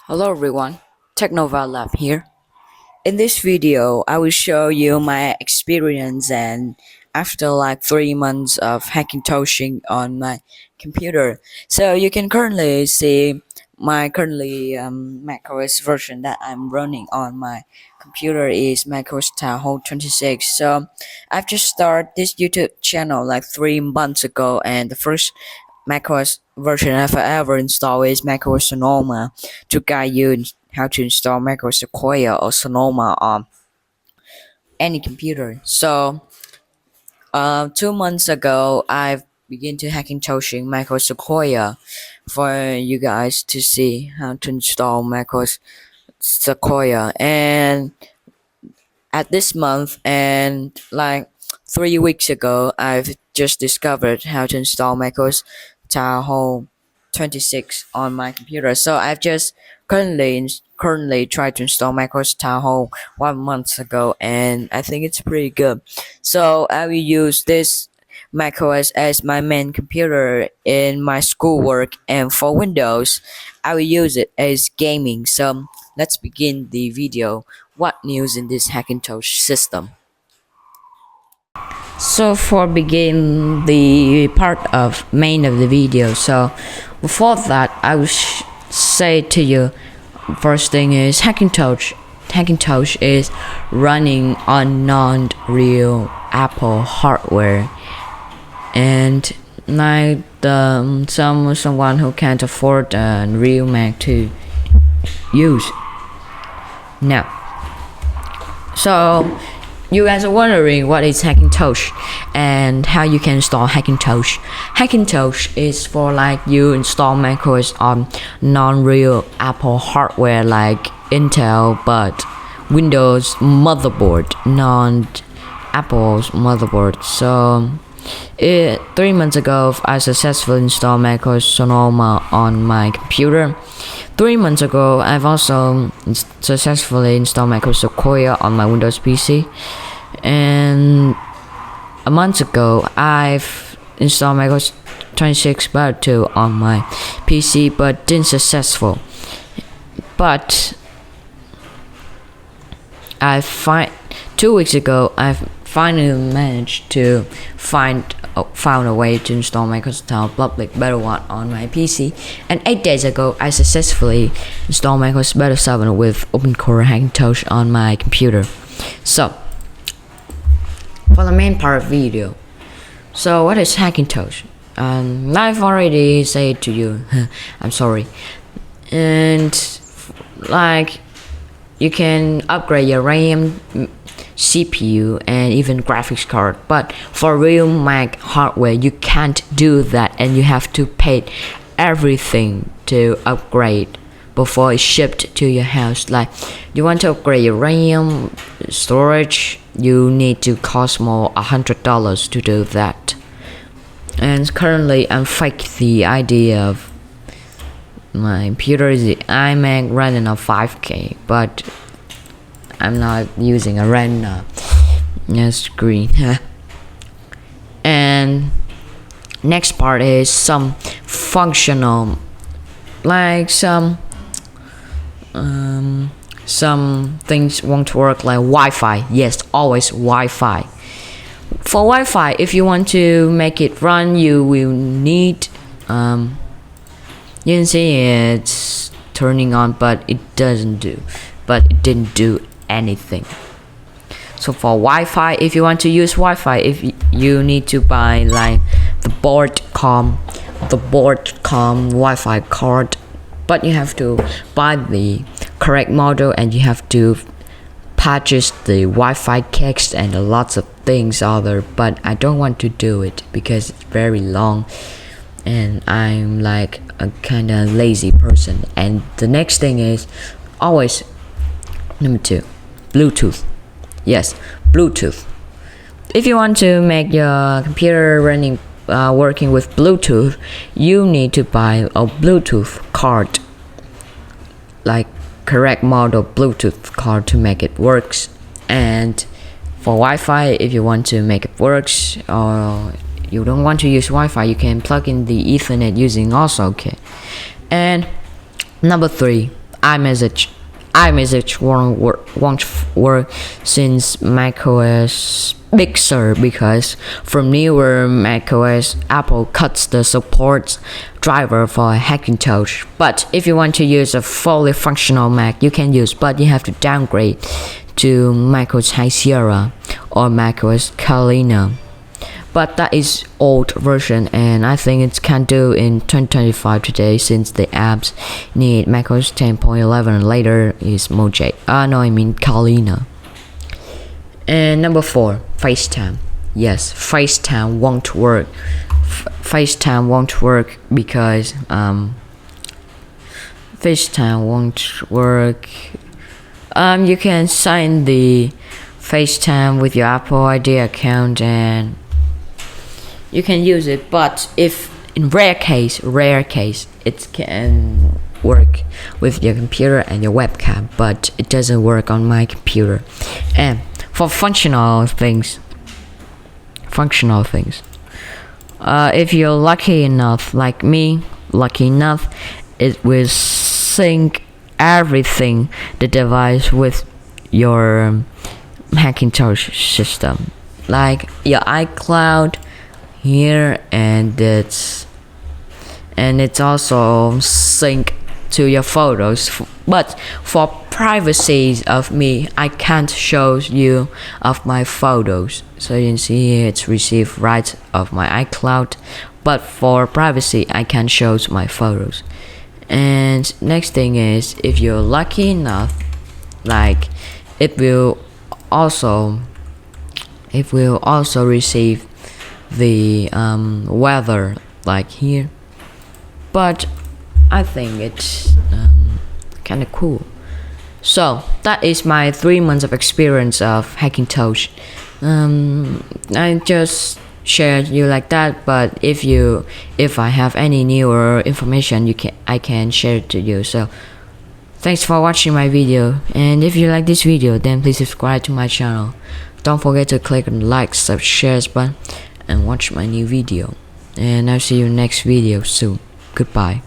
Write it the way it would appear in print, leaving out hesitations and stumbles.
Hello everyone, Technoval Lab here. In this video, I will show you my experience and after like 3 months of Hackintoshing on my computer. So you can currently see my macOS version that I'm running on my computer is macOS Tahoe 26. So I've just started this YouTube channel like 3 months ago, and the first macOS version I've ever installed is macOS Sonoma to guide you in how to install macOS Sequoia or Sonoma on any computer. So 2 months ago, I've begun to Hackintoshing macOS Sequoia for you guys to see how to install macOS Sequoia. And at this month and like 3 weeks ago, I've just discovered how to install macOS Tahoe 26 on my computer. So I've just currently tried to install macOS Tahoe 1 month ago, and I think it's pretty good. So I will use this macOS as my main computer in my schoolwork, and for Windows, I will use it as gaming. So let's begin the video. What news in this Hackintosh system? So for begin the part of main of the video, so before that I will say to you, first thing is Hackintosh is running on non-real Apple hardware, and like someone who can't afford a real Mac to use now. So you guys are wondering what is Hackintosh and how you can install Hackintosh. Hackintosh is for like you install macOS on non-real Apple hardware like Intel, but Windows motherboard, non-Apple's motherboard. So 3 months ago, I successfully installed macOS Sonoma on my computer. 3 months ago, I've also successfully installed macOS Sequoia on my Windows PC. And a month ago, I've installed macOS 26 Beta 2 on my PC, but didn't successful. But 2 weeks ago, I've finally managed to found a way to install macOS Public Beta 1 on my PC, and 8 days ago I successfully installed macOS Beta 7 with OpenCore Hackintosh on my computer. So for the main part of the video, so what is Hackintosh? I've already said to you I'm sorry. And like you can upgrade your RAM, CPU, and even graphics card, but for real Mac hardware you can't do that, and you have to pay everything to upgrade before it's shipped to your house. Like you want to upgrade your RAM storage, you need to cost more $100 to do that. And currently I'm fake the idea of my computer is the iMac running on 5K, but I'm not using a Retina screen. And next part is some functional, like some things won't work, like Wi-Fi. Yes, always Wi-Fi. For Wi-Fi, if you want to make it run, you will need you can see it's turning on, but it didn't do anything. So for Wi-Fi, if you want to use Wi-Fi, if you need to buy like the Broadcom Wi-Fi card, but you have to buy the correct model, and you have to purchase the Wi-Fi case and lots of things other, but I don't want to do it because it's very long and I'm like a kind of lazy person. And the next thing is always number 2, Bluetooth. Yes, Bluetooth. If you want to make your computer running working with Bluetooth, you need to buy a Bluetooth card, like correct model Bluetooth card to make it works. And for Wi-Fi, if you want to make it works, or you don't want to use Wi-Fi, you can plug in the Ethernet using also okay. And number 3, iMessage won't work since macOS Big Sur, because from newer macOS, Apple cuts the support driver for Hackintosh. But if you want to use a fully functional Mac, you can use, but you have to downgrade to macOS High Sierra or macOS Catalina. But that is old version, and I think it can do in 2025 today, since the apps need macOS 10.11 and later is Mojave. Catalina. And number 4, FaceTime. Yes, FaceTime won't work. FaceTime won't work because FaceTime won't work. You can sign the FaceTime with your Apple ID account and you can use it, but if in rare case it can work with your computer and your webcam, but it doesn't work on my computer. And for functional things, if you're lucky enough, like me, it will sync everything, the device, with your Hackintosh system, like your iCloud here, and it's also sync to your photos. But for privacy of me, I can't show you of my photos, so you can see here it's received right of my iCloud, but for privacy I can show my photos. And next thing is, if you're lucky enough, like it will also receive the weather, like here, but I think it's kind of cool. So that is my 3 months of experience of Hackintosh. I just shared you like that, but if I have any newer information, I can share it to you. So thanks for watching my video, and if you like this video, then please subscribe to my channel. Don't forget to click on the like, sub, shares button and watch my new video, and I'll see you next video soon. Goodbye.